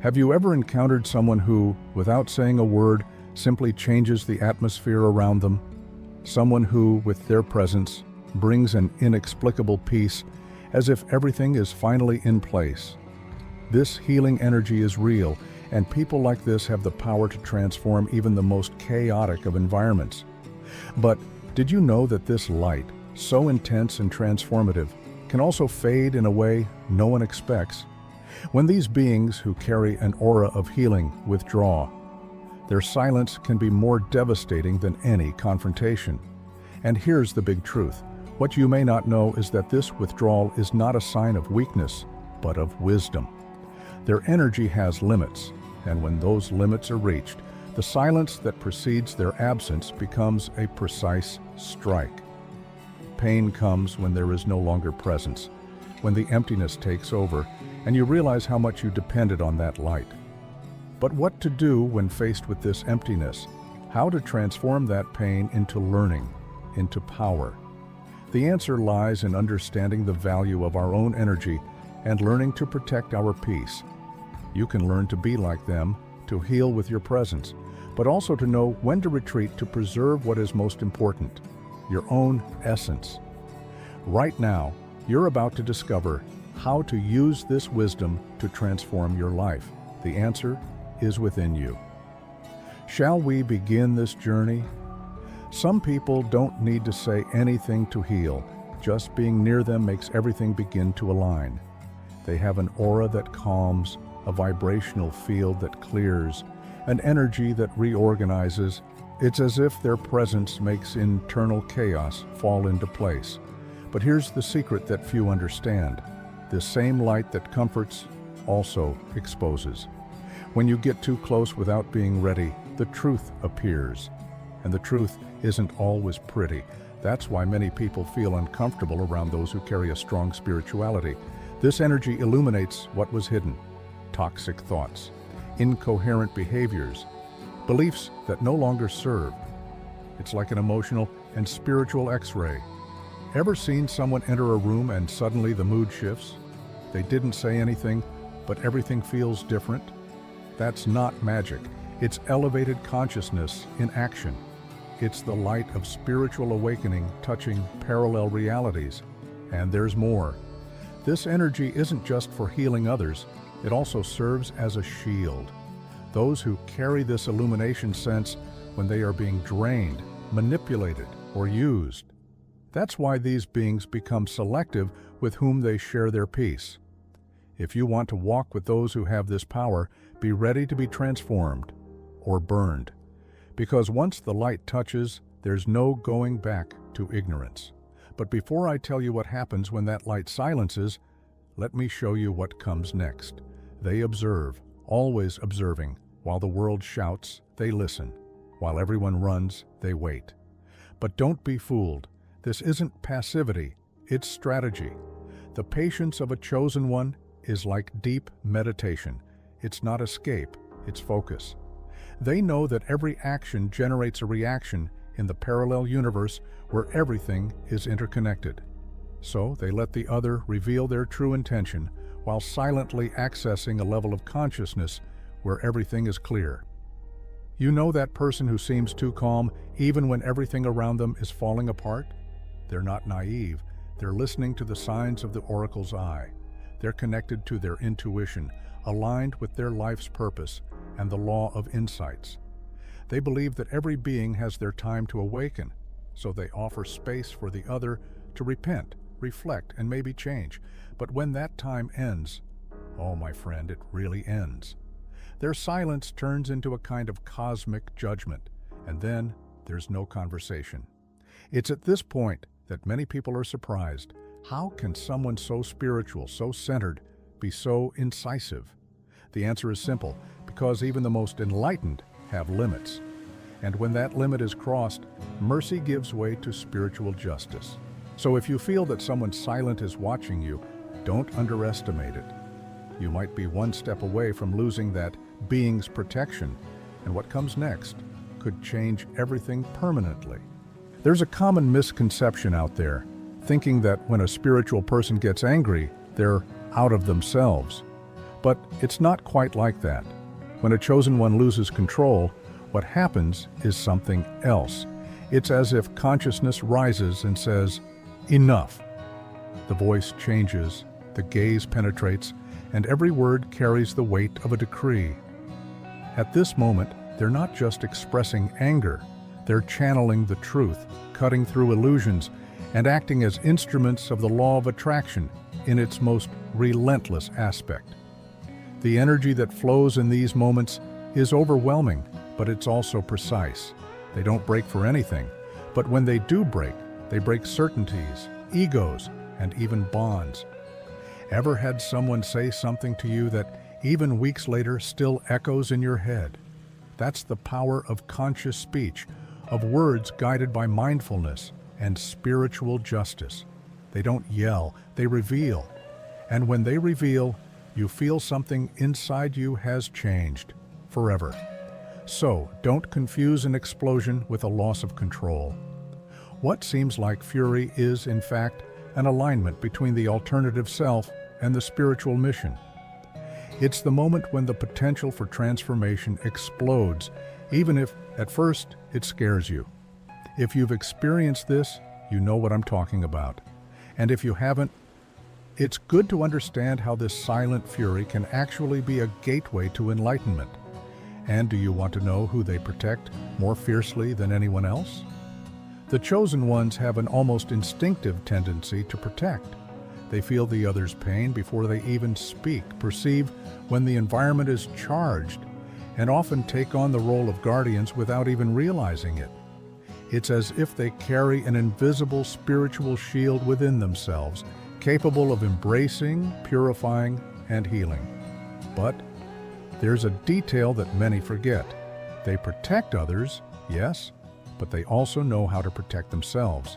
Have you ever encountered someone who, without saying a word, simply changes the atmosphere around them? Someone who, with their presence, brings an inexplicable peace, as if everything is finally in place. This healing energy is real, and people like this have the power to transform even the most chaotic of environments. But did you know that this light, so intense and transformative, can also fade in a way no one expects? When these beings who carry an aura of healing withdraw, their silence can be more devastating than any confrontation. And here's the big truth. What you may not know is that this withdrawal is not a sign of weakness, but of wisdom. Their energy has limits, and when those limits are reached, the silence that precedes their absence becomes a precise strike. Pain comes when there is no longer presence, when the emptiness takes over, and you realize how much you depended on that light. But what to do when faced with this emptiness? How to transform that pain into learning, into power? The answer lies in understanding the value of our own energy and learning to protect our peace. You can learn to be like them, to heal with your presence, but also to know when to retreat to preserve what is most important, your own essence. Right now, you're about to discover how to use this wisdom to transform your life. The answer is within you. Shall we begin this journey? Some people don't need to say anything to heal. Just being near them makes everything begin to align. They have an aura that calms, a vibrational field that clears, an energy that reorganizes. It's as if their presence makes internal chaos fall into place. But here's the secret that few understand. This same light that comforts also exposes. When you get too close without being ready, the truth appears. And the truth isn't always pretty. That's why many people feel uncomfortable around those who carry a strong spirituality. This energy illuminates what was hidden: toxic thoughts, incoherent behaviors, beliefs that no longer serve. It's like an emotional and spiritual X-ray. Ever seen someone enter a room and suddenly the mood shifts? They didn't say anything, but everything feels different? That's not magic. It's elevated consciousness in action. It's the light of spiritual awakening touching parallel realities. And there's more. This energy isn't just for healing others, it also serves as a shield. Those who carry this illumination sense when they are being drained, manipulated, or used. That's why these beings become selective with whom they share their peace. If you want to walk with those who have this power, be ready to be transformed or burned. Because once the light touches, there's no going back to ignorance. But before I tell you what happens when that light silences, let me show you what comes next. They observe, always observing. While the world shouts, they listen. While everyone runs, they wait. But don't be fooled. This isn't passivity, it's strategy. The patience of a chosen one is like deep meditation. It's not escape, it's focus. They know that every action generates a reaction in the parallel universe where everything is interconnected. So they let the other reveal their true intention while silently accessing a level of consciousness where everything is clear. You know that person who seems too calm even when everything around them is falling apart? They're not naive. They're listening to the signs of the oracle's eye. They're connected to their intuition, aligned with their life's purpose and the law of insights. They believe that every being has their time to awaken, so they offer space for the other to repent, reflect, and maybe change. But when that time ends, oh my friend, it really ends. Their silence turns into a kind of cosmic judgment, and then there's no conversation. It's at this point that many people are surprised. How can someone so spiritual, so centered, be so incisive? The answer is simple, because even the most enlightened have limits. And when that limit is crossed, mercy gives way to spiritual justice. So if you feel that someone silent is watching you, don't underestimate it. You might be one step away from losing that being's protection, and what comes next could change everything permanently. There's a common misconception out there, thinking that when a spiritual person gets angry, they're out of themselves. But it's not quite like that. When a chosen one loses control, what happens is something else. It's as if consciousness rises and says, "Enough." The voice changes, the gaze penetrates, and every word carries the weight of a decree. At this moment, they're not just expressing anger, they're channeling the truth, cutting through illusions, and acting as instruments of the law of attraction in its most relentless aspect. The energy that flows in these moments is overwhelming, but it's also precise. They don't break for anything, but when they do break, they break certainties, egos, and even bonds. Ever had someone say something to you that even weeks later still echoes in your head? That's the power of conscious speech, of words guided by mindfulness and spiritual justice. They don't yell, they reveal. And when they reveal, you feel something inside you has changed forever. So, don't confuse an explosion with a loss of control. What seems like fury is, in fact, an alignment between the alternative self and the spiritual mission. It's the moment when the potential for transformation explodes, even if, at first, it scares you. If you've experienced this, you know what I'm talking about. And if you haven't, it's good to understand how this silent fury can actually be a gateway to enlightenment. And do you want to know who they protect more fiercely than anyone else? The chosen ones have an almost instinctive tendency to protect. They feel the other's pain before they even speak, perceive when the environment is charged, and often take on the role of guardians without even realizing it. It's as if they carry an invisible spiritual shield within themselves, capable of embracing, purifying, and healing. But there's a detail that many forget. They protect others, yes, but they also know how to protect themselves.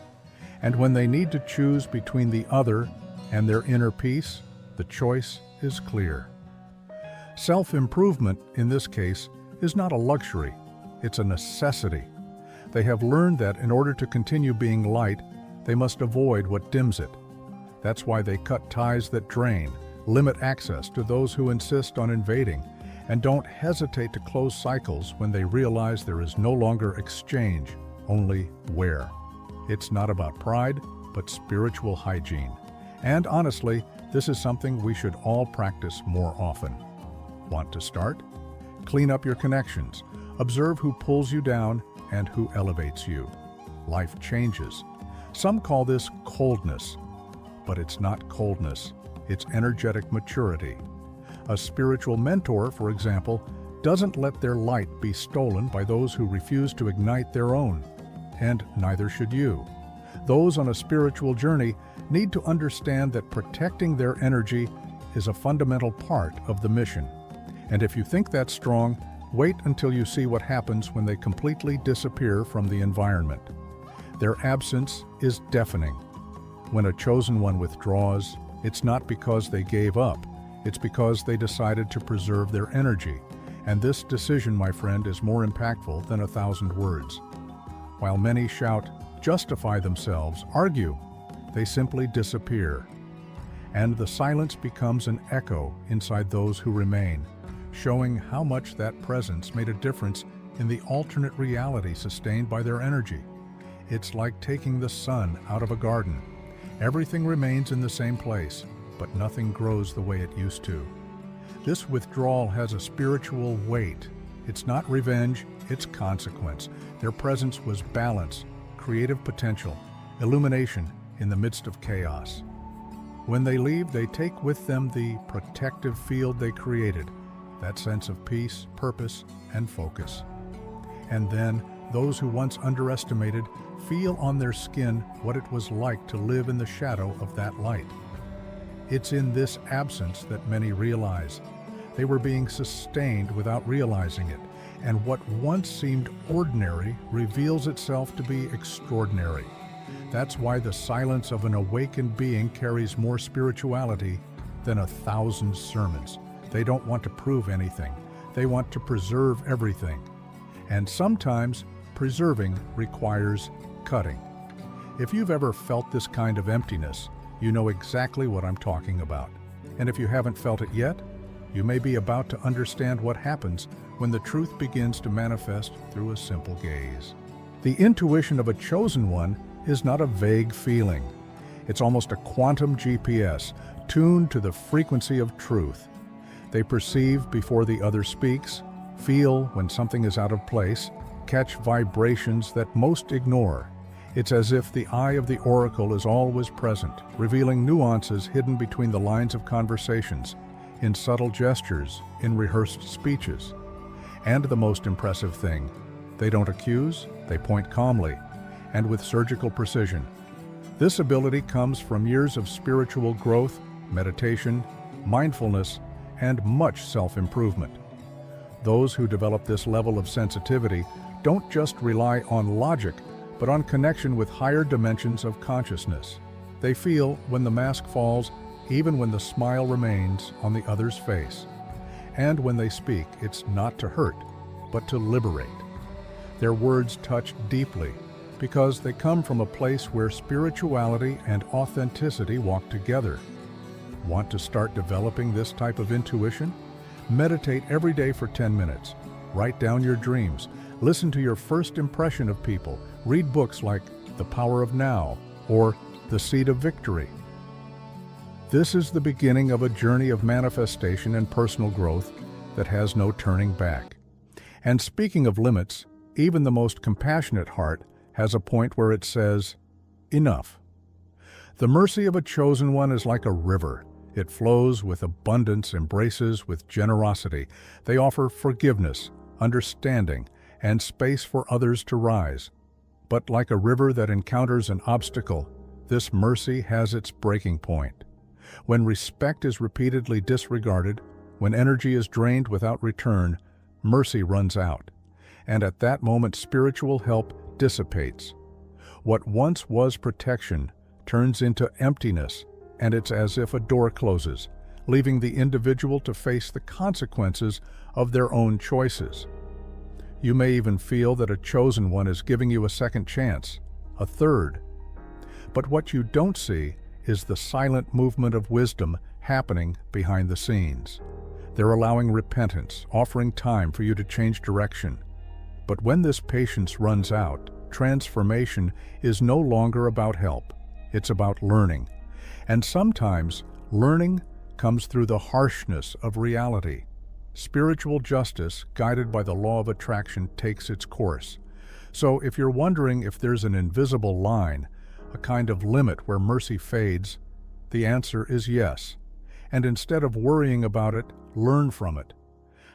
And when they need to choose between the other and their inner peace, the choice is clear. Self-improvement, in this case, is not a luxury, it's a necessity. They have learned that in order to continue being light, they must avoid what dims it. That's why they cut ties that drain, limit access to those who insist on invading, and don't hesitate to close cycles when they realize there is no longer exchange, only wear. It's not about pride, but spiritual hygiene. And honestly, this is something we should all practice more often. Want to start? Clean up your connections. Observe who pulls you down and who elevates you. Life changes. Some call this coldness, but it's not coldness. It's energetic maturity. A spiritual mentor, for example, doesn't let their light be stolen by those who refuse to ignite their own. And neither should you. Those on a spiritual journey need to understand that protecting their energy is a fundamental part of the mission. And if you think that's strong, wait until you see what happens when they completely disappear from the environment. Their absence is deafening. When a chosen one withdraws, it's not because they gave up, it's because they decided to preserve their energy. And this decision, my friend, is more impactful than 1,000 words. While many shout, justify themselves, argue, they simply disappear. And the silence becomes an echo inside those who remain, showing how much that presence made a difference in the alternate reality sustained by their energy. It's like taking the sun out of a garden. Everything remains in the same place, but nothing grows the way it used to. This withdrawal has a spiritual weight. It's not revenge, it's consequence. Their presence was balance, creative potential, illumination in the midst of chaos. When they leave, they take with them the protective field they created, that sense of peace, purpose, and focus. And then, those who once underestimated feel on their skin what it was like to live in the shadow of that light. It's in this absence that many realize they were being sustained without realizing it, and what once seemed ordinary reveals itself to be extraordinary. That's why the silence of an awakened being carries more spirituality than 1,000 sermons. They don't want to prove anything. They want to preserve everything. And sometimes, preserving requires cutting. If you've ever felt this kind of emptiness, you know exactly what I'm talking about. And if you haven't felt it yet, You may be about to understand what happens when the truth begins to manifest through a simple gaze. The intuition of a chosen one is not a vague feeling. It's almost a quantum GPS, tuned to the frequency of truth. They perceive before the other speaks, feel when something is out of place, catch vibrations that most ignore. It's as if the eye of the oracle is always present, revealing nuances hidden between the lines of conversations, in subtle gestures, in rehearsed speeches. And the most impressive thing, they don't accuse, they point calmly, and with surgical precision. This ability comes from years of spiritual growth, meditation, mindfulness, and much self-improvement. Those who develop this level of sensitivity don't just rely on logic, but on connection with higher dimensions of consciousness. They feel when the mask falls, even when the smile remains on the other's face. And when they speak, it's not to hurt, but to liberate. Their words touch deeply because they come from a place where spirituality and authenticity walk together. Want to start developing this type of intuition? Meditate every day for 10 minutes. Write down your dreams. Listen to your first impression of people. Read books like The Power of Now or The Seed of Victory. This is the beginning of a journey of manifestation and personal growth that has no turning back. And speaking of limits, even the most compassionate heart has a point where it says, enough. The mercy of a chosen one is like a river. It flows with abundance, embraces with generosity. They offer forgiveness, understanding, and space for others to rise. But like a river that encounters an obstacle, this mercy has its breaking point. When respect is repeatedly disregarded, when energy is drained without return, mercy runs out. And at that moment, spiritual help dissipates. What once was protection turns into emptiness, and it's as if a door closes, leaving the individual to face the consequences of their own choices. You may even feel that a chosen one is giving you a second chance, a third. But what you don't see is the silent movement of wisdom happening behind the scenes. They're allowing repentance, offering time for you to change direction. But when this patience runs out, transformation is no longer about help. It's about learning. And sometimes, learning comes through the harshness of reality. Spiritual justice, guided by the law of attraction, takes its course. So if you're wondering if there's an invisible line, a kind of limit where mercy fades, the answer is yes. And instead of worrying about it, learn from it.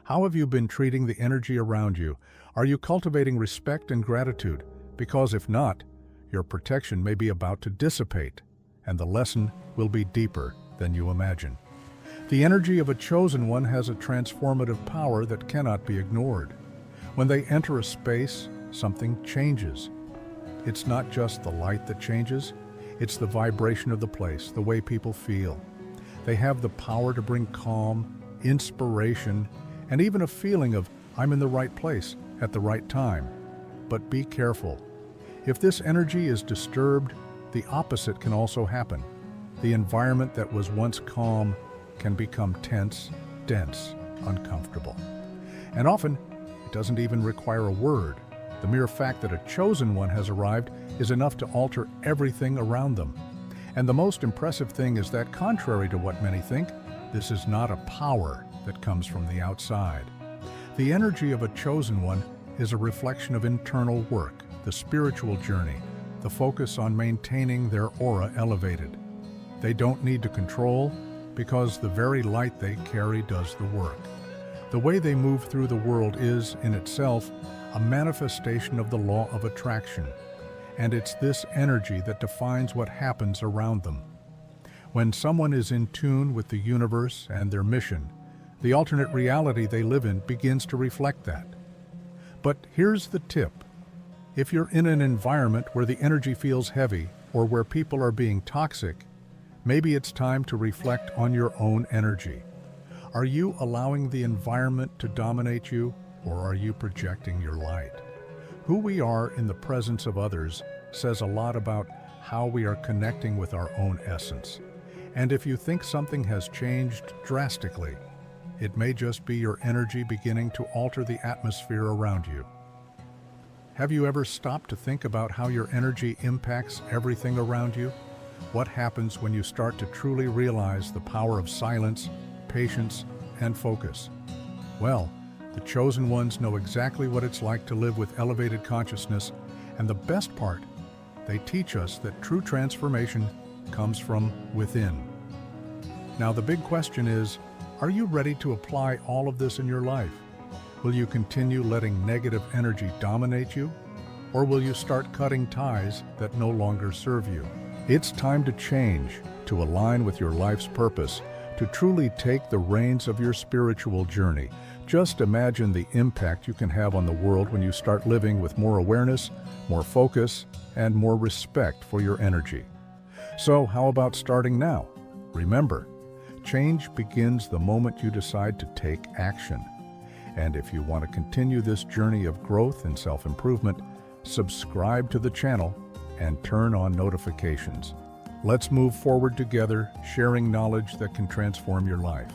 How have you been treating the energy around you? Are you cultivating respect and gratitude? Because if not, your protection may be about to dissipate, and the lesson will be deeper than you imagine. The energy of a chosen one has a transformative power that cannot be ignored. When they enter a space, something changes. It's not just the light that changes, it's the vibration of the place, the way people feel. They have the power to bring calm, inspiration, and even a feeling of, I'm in the right place at the right time. But be careful. If this energy is disturbed, the opposite can also happen. The environment that was once calm can become tense, dense, uncomfortable. And often, it doesn't even require a word. The mere fact that a chosen one has arrived is enough to alter everything around them. And the most impressive thing is that, contrary to what many think, this is not a power that comes from the outside. The energy of a chosen one is a reflection of internal work, the spiritual journey, the focus on maintaining their aura elevated. They don't need to control, because the very light they carry does the work. The way they move through the world is, in itself, a manifestation of the law of attraction, and it's this energy that defines what happens around them. When someone is in tune with the universe and their mission, the alternate reality they live in begins to reflect that. But here's the tip. If you're in an environment where the energy feels heavy or where people are being toxic, maybe it's time to reflect on your own energy. Are you allowing the environment to dominate you, or are you projecting your light? Who we are in the presence of others says a lot about how we are connecting with our own essence. And if you think something has changed drastically, It may just be your energy beginning to alter the atmosphere around you. Have you ever stopped to think about how your energy impacts everything around you? What happens when you start to truly realize the power of silence, patience, and focus? Well, the chosen ones know exactly what it's like to live with elevated consciousness, and the best part, they teach us that true transformation comes from within. Now the big question is, are you ready to apply all of this in your life? Will you continue letting negative energy dominate you? Or will you start cutting ties that no longer serve you? It's time to change, to align with your life's purpose, to truly take the reins of your spiritual journey. Just imagine the impact you can have on the world when you start living with more awareness, more focus, and more respect for your energy. So how about starting now? Remember, change begins the moment you decide to take action. And if you want to continue this journey of growth and self-improvement, subscribe to the channel and turn on notifications. Let's move forward together, sharing knowledge that can transform your life.